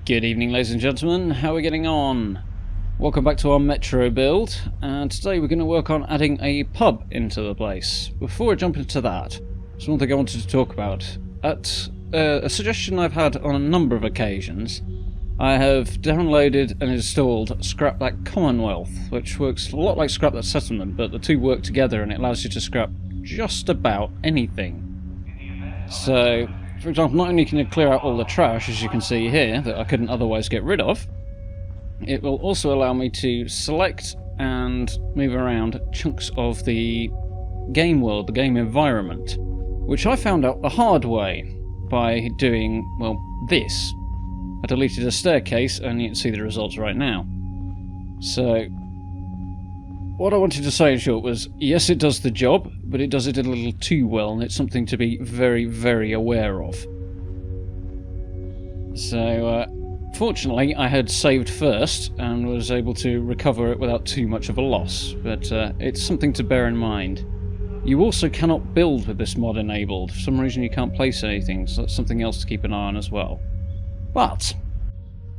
Good evening, ladies and gentlemen. How are we getting on? Welcome back to our Metro build, and today we're going to work on adding a pub into the place. Before I jump into that, there's one thing I wanted to talk about. At a suggestion I've had on a number of occasions, I have downloaded and installed Scrap That Commonwealth, which works a lot like Scrap That Settlement, but the two work together and it allows you to scrap just about anything. So, for example, not only can you clear out all the trash, as you can see here, that I couldn't otherwise get rid of, it will also allow me to select and move around chunks of the game world, the game environment, which I found out the hard way by doing, well, this. I deleted a staircase, and you can see the results right now. So, what I wanted to say in short was, yes, it does the job, but it does it a little too well, and it's something to be very, very aware of. So, fortunately, I had saved first, and was able to recover it without too much of a loss, but it's something to bear in mind. You also cannot build with this mod enabled. For some reason you can't place anything, so that's something else to keep an eye on as well. But,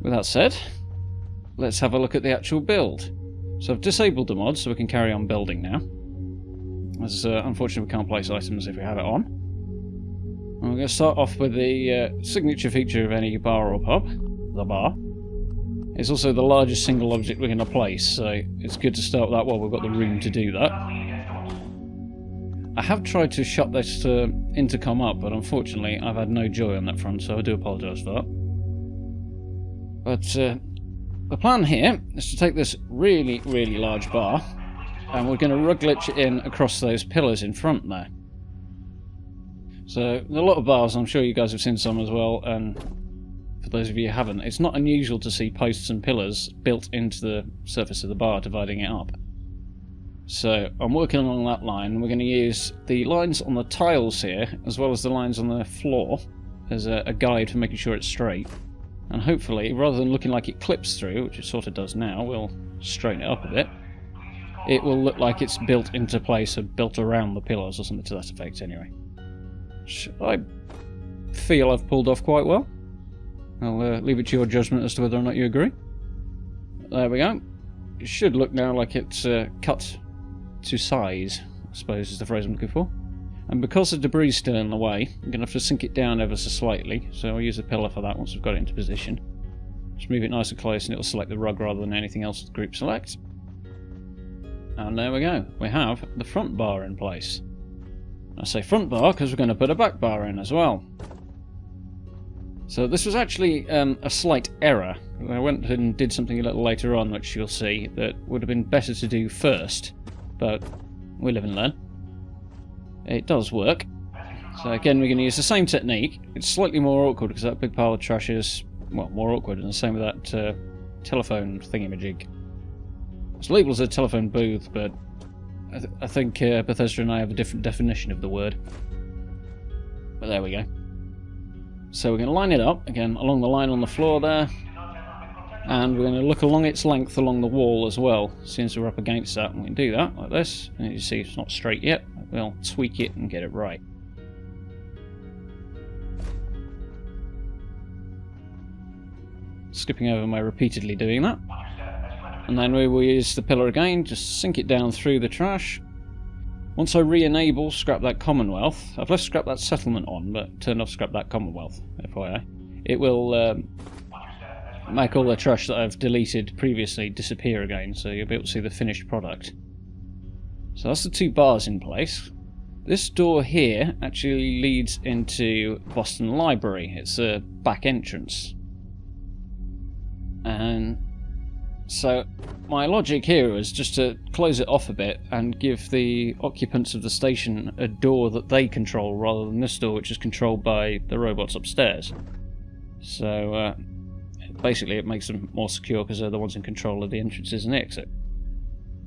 with that said, let's have a look at the actual build. So I've disabled the mod so we can carry on building now. As unfortunately we can't place items if we have it on. And we're going to start off with the signature feature of any bar or pub, the bar. It's also the largest single object we're going to place, so it's good to start with that while we've got the room to do that. I have tried to shut this intercom up, but unfortunately I've had no joy on that front, so I do apologise for that. But the plan here is to take this really, really large bar, and we're going to rug glitch it in across those pillars in front there. So, a lot of bars, I'm sure you guys have seen some as well, and for those of you who haven't, it's not unusual to see posts and pillars built into the surface of the bar, dividing it up. So, I'm working along that line. We're going to use the lines on the tiles here, as well as the lines on the floor, as a guide for making sure it's straight. And hopefully, rather than looking like it clips through, which it sort of does now, we'll straighten it up a bit. It will look like it's built into place or built around the pillars or something to that effect anyway. Which I feel I've pulled off quite well. I'll leave it to your judgment as to whether or not you agree. There we go. It should look now like it's cut to size, I suppose is the phrase I'm looking for. And because the debris is still in the way, I'm going to have to sink it down ever so slightly, so I'll use the pillar for that once we've got it into position. Just move it nice and close and it'll select the rug rather than anything else the group select. And there we go, we have the front bar in place. I say front bar because we're going to put a back bar in as well. So this was actually a slight error. I went and did something a little later on, which you'll see, that would have been better to do first, but we live and learn. It does work. So again, we're going to use the same technique. It's slightly more awkward because that big pile of trash is, well, more awkward, and the same with that telephone thingamajig. It's labelled as a telephone booth, but I think Bethesda and I have a different definition of the word. But there we go. So we're going to line it up, again, along the line on the floor there. And we're going to look along its length along the wall as well, since we're up against that. And we can do that, like this. And you see it's not straight yet. We'll tweak it and get it right. Skipping over my repeatedly doing that. And then we will use the pillar again, just sink it down through the trash. Once I re-enable Scrap That Commonwealth, I've left Scrap That Settlement on, but turned off Scrap That Commonwealth, FYI. It will make all the trash that I've deleted previously disappear again, so you'll be able to see the finished product. So that's the two bars in place. This door here actually leads into Boston Library. It's a back entrance. And so my logic here is just to close it off a bit and give the occupants of the station a door that they control rather than this door, which is controlled by the robots upstairs. So basically it makes them more secure because they're the ones in control of the entrances and the exit.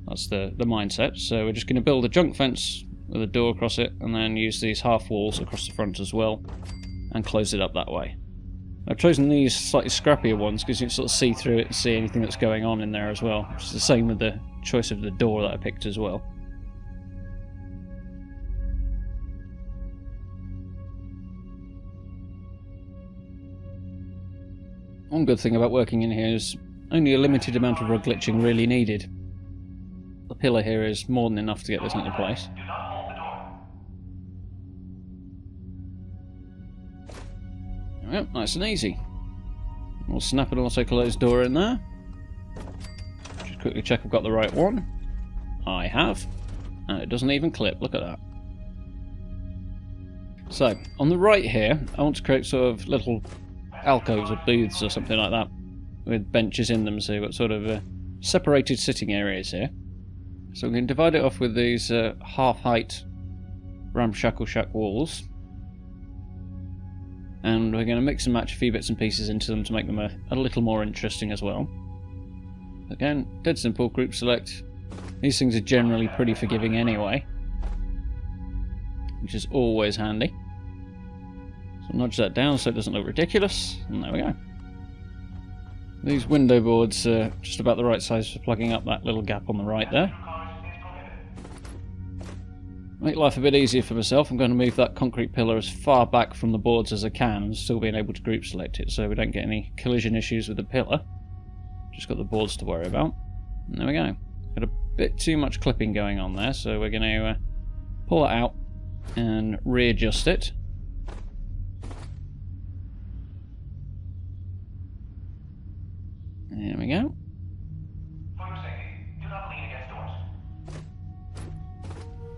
That's the mindset. So we're just going to build a junk fence with a door across it and then use these half walls across the front as well and close it up that way. I've chosen these slightly scrappier ones because you can sort of see through it and see anything that's going on in there as well. It's the same with the choice of the door that I picked as well. One good thing about working in here is only a limited amount of rug glitching really needed. The pillar here is more than enough to get this into place. Yep, nice and easy. We'll snap an auto-closed door in there. Just quickly check I've got the right one. I have. And it doesn't even clip, look at that. So, on the right here, I want to create sort of little alcoves or booths or something like that, with benches in them, so you've got sort of separated sitting areas here. So we can divide it off with these half-height ramshackle shack walls. And we're going to mix and match a few bits and pieces into them to make them a little more interesting as well. Again, dead simple, group select. These things are generally pretty forgiving anyway, which is always handy. So nudge that down so it doesn't look ridiculous, and there we go. These window boards are just about the right size for plugging up that little gap on the right there. Make life a bit easier for myself, I'm going to move that concrete pillar as far back from the boards as I can and still being able to group select it so we don't get any collision issues with the pillar. Just got the boards to worry about. And there we go. Got a bit too much clipping going on there, so we're going to pull it out and readjust it. There we go.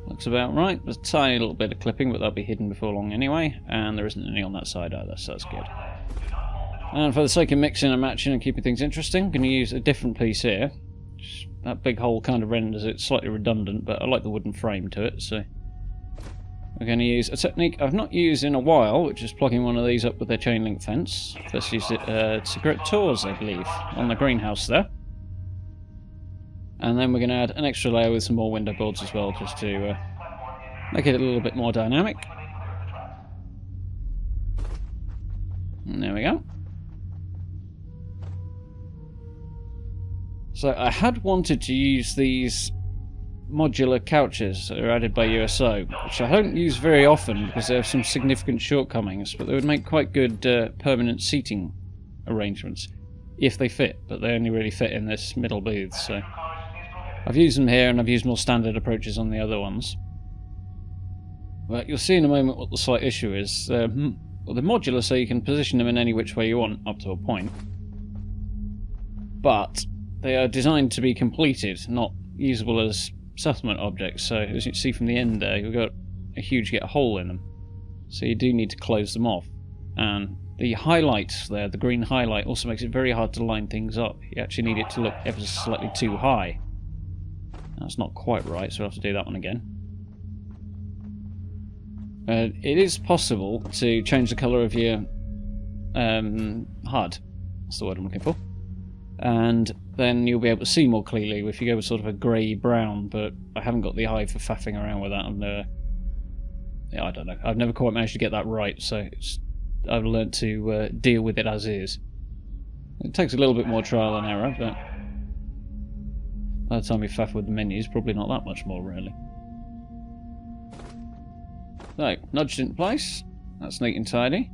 Looks about right. There's a tiny little bit of clipping, but that'll be hidden before long anyway, and there isn't any on that side either, so that's good. And for the sake of mixing and matching and keeping things interesting, I'm going to use a different piece here. That big hole kind of renders it slightly redundant, but I like the wooden frame to it, so we're going to use a technique I've not used in a while, which is plugging one of these up with a chain link fence. First used it to grip tours, I believe, on the greenhouse there. And then we're going to add an extra layer with some more window boards as well, just to make it a little bit more dynamic. And there we go. So I had wanted to use these modular couches that are added by USO, which I don't use very often because they have some significant shortcomings, but they would make quite good permanent seating arrangements if they fit, but they only really fit in this middle booth, so I've used them here and I've used more standard approaches on the other ones. But you'll see in a moment what the slight issue is. Well, they're modular, so you can position them in any which way you want up to a point, but they are designed to be completed, not usable as settlement objects. So as you can see from the end there, you've got a huge hole in them, so you do need to close them off. And the highlight there, the green highlight, also makes it very hard to line things up. You actually need it to look ever so slightly too high. That's not quite right, so we'll have to do that one again. It is possible to change the colour of your HUD. That's the word I'm looking for. And then you'll be able to see more clearly if you go with sort of a grey-brown, but I haven't got the eye for faffing around with that. Yeah, I don't know. I've never quite managed to get that right, so I've learnt to deal with it as is. It takes a little bit more trial and error, but by the time you faff with the menus, probably not that much more, really. So, nudged into place. That's neat and tidy.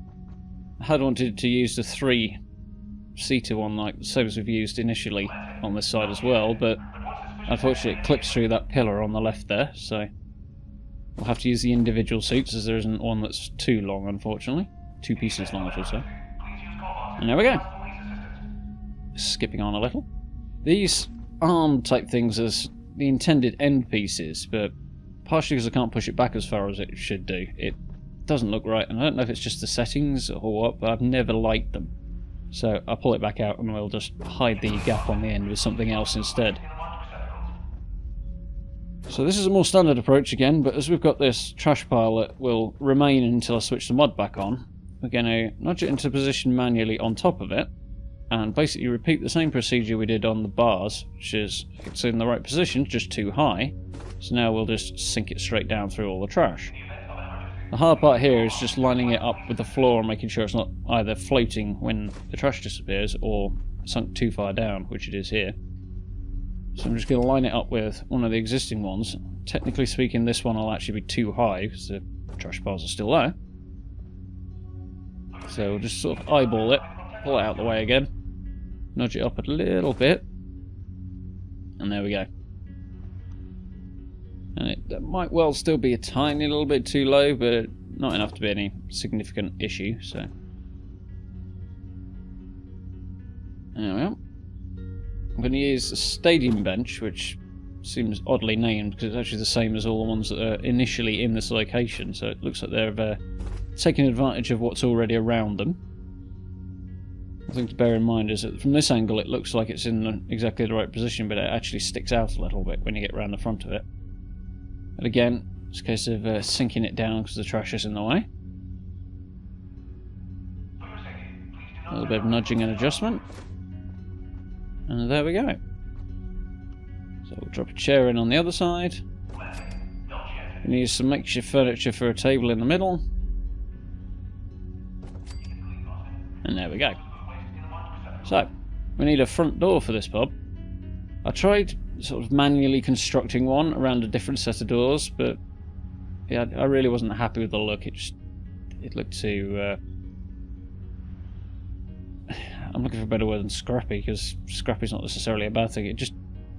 I had wanted to use the 3-seater one, like the same as we've used initially on this side as well, but unfortunately it clips through that pillar on the left there, so we'll have to use the individual seats as there isn't one that's too long, unfortunately. 2 pieces long, I should say. And there we go. Skipping on a little. These arm type things as the intended end pieces, but partially because I can't push it back as far as it should do, it doesn't look right, and I don't know if it's just the settings or what, but I've never liked them. So I'll pull it back out and we'll just hide the gap on the end with something else instead. So this is a more standard approach again, but as we've got this trash pile that will remain until I switch the mod back on, we're going to nudge it into position manually on top of it, and basically repeat the same procedure we did on the bars, which is it's in the right position, just too high. So now we'll just sink it straight down through all the trash. The hard part here is just lining it up with the floor and making sure it's not either floating when the trash disappears or sunk too far down, which it is here. So I'm just going to line it up with one of the existing ones. Technically speaking, this one will actually be too high because the trash piles are still there. So we'll just sort of eyeball it pull it out the way again, nudge it up a little bit, and there we go. And it might well still be a tiny little bit too low, but not enough to be any significant issue, so. There we are. I'm going to use a stadium bench, which seems oddly named because it's actually the same as all the ones that are initially in this location, so it looks like they're taking advantage of what's already around them. The thing to bear in mind is that from this angle it looks like it's in exactly the right position, but it actually sticks out a little bit when you get around the front of it. But again, it's a case of sinking it down because the trash is in the way. A little bit of nudging and adjustment. And there we go. So we'll drop a chair in on the other side. We'll use some makeshift furniture for a table in the middle. And there we go. So, we need a front door for this pub. I tried sort of manually constructing one around a different set of doors, but yeah, I really wasn't happy with the look. It looked too... I'm looking for a better word than scrappy, because scrappy's not necessarily a bad thing.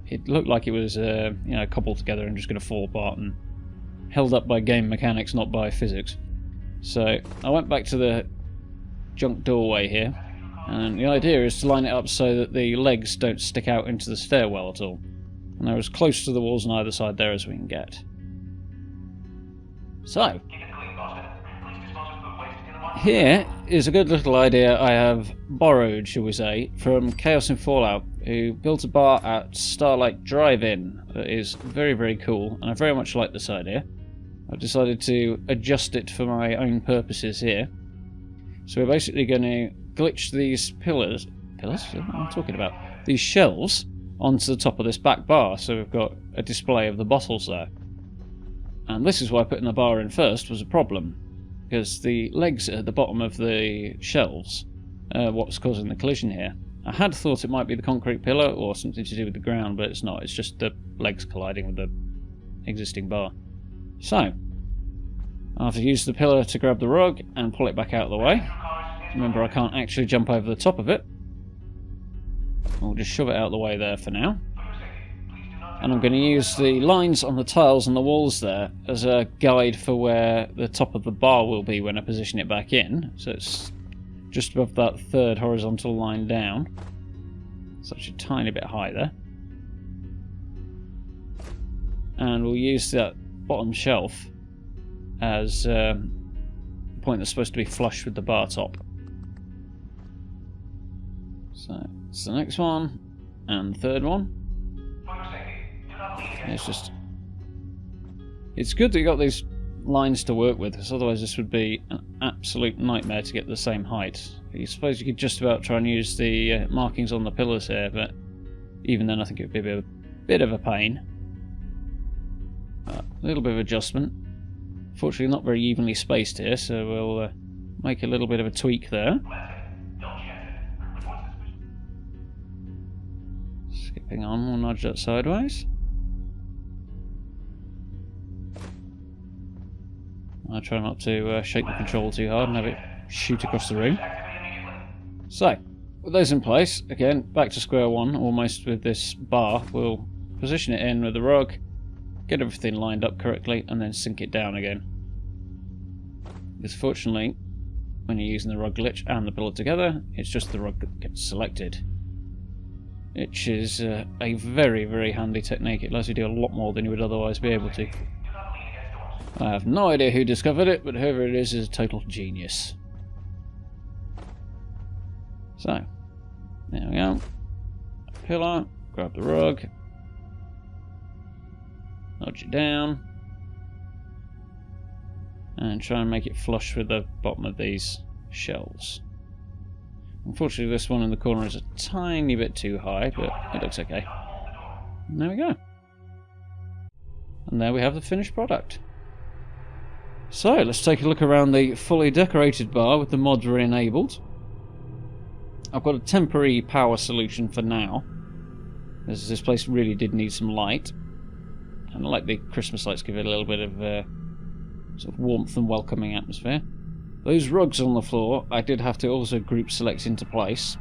It looked like it was you know, cobbled together and just going to fall apart and held up by game mechanics, not by physics. So I went back to the junk doorway here, and the idea is to line it up so that the legs don't stick out into the stairwell at all. And they're as close to the walls on either side there as we can get. So, here is a good little idea I have borrowed, shall we say, from Chaos in Fallout, who built a bar at Starlight Drive-In that is very, very cool, and I very much like this idea. I've decided to adjust it for my own purposes here. So we're basically going to glitch these pillars? What am I talking about? These shelves onto the top of this back bar, so we've got a display of the bottles there. And this is why putting the bar in first was a problem, because the legs at the bottom of the shelves are what's causing the collision here. I had thought it might be the concrete pillar or something to do with the ground, but it's not. It's just the legs colliding with the existing bar. So, I have to use the pillar to grab the rug and pull it back out of the way. Remember, I can't actually jump over the top of it. We'll just shove it out of the way there for now. And I'm going to use the lines on the tiles on the walls there as a guide for where the top of the bar will be when I position it back in. So it's just above that third horizontal line down. It's actually a tiny bit high there. And we'll use that bottom shelf as a point that's supposed to be flush with the bar top. So it's the next one, and the third one. It's good that you got these lines to work with, because otherwise this would be an absolute nightmare to get the same height. I suppose you could just about try and use the markings on the pillars here, but even then I think it would be a bit of a pain. A little bit of adjustment. Fortunately not very evenly spaced here, so we'll make a little bit of a tweak there. Skipping on, we'll nudge that sideways. I try not to shake the control too hard and have it shoot across the room. So, with those in place, again, back to square one almost with this bar. We'll position it in with the rug, get everything lined up correctly, and then sink it down again. Because fortunately, when you're using the rug glitch and the pillar together, it's just the rug that gets selected. Which is a very, very handy technique. It lets you do a lot more than you would otherwise be able to. I have no idea who discovered it, but whoever it is a total genius. So, there we go. Pillar, grab the rug, nudge it down, and try and make it flush with the bottom of these shelves. Unfortunately, this one in the corner is a tiny bit too high, but it looks okay. And there we go. And there we have the finished product. So, let's take a look around the fully decorated bar with the mods re-enabled. I've got a temporary power solution for now, as this place really did need some light. And I like the Christmas lights, give it a little bit of sort of warmth and welcoming atmosphere. Those rugs on the floor, I did have to also group select into place,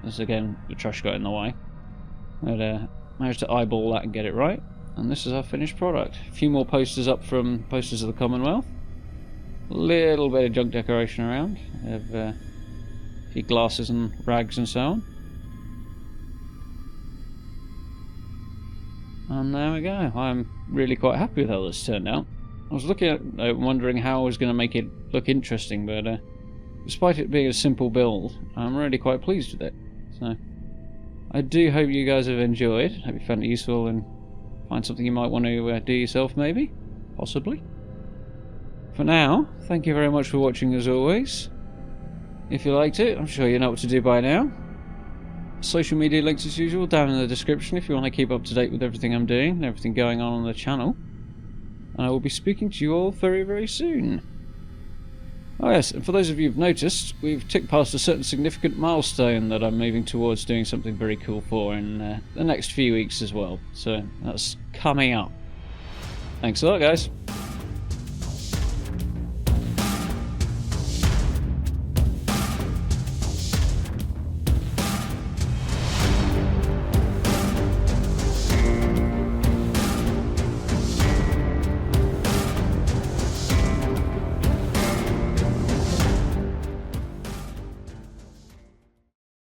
as again the trash got in the way. But managed to eyeball that and get it right, and this is our finished product. A few more posters up from Posters of the Commonwealth. A little bit of junk decoration around, of a few glasses and rags and so on. And there we go. I'm really quite happy with how this turned out. I was looking at wondering how I was going to make it look interesting, but despite it being a simple build, I'm really quite pleased with it. So I do hope you guys have enjoyed. Hope you found it useful and find something you might want to do yourself, maybe, possibly. For now, thank you very much for watching as always. If you liked it, I'm sure you know what to do by now. Social media links as usual down in the description if you want to keep up to date with everything I'm doing and everything going on the channel. And I will be speaking to you all very, very soon. Oh yes, and for those of you who've noticed, we've ticked past a certain significant milestone that I'm moving towards doing something very cool for in the next few weeks as well. So that's coming up. Thanks a lot, guys.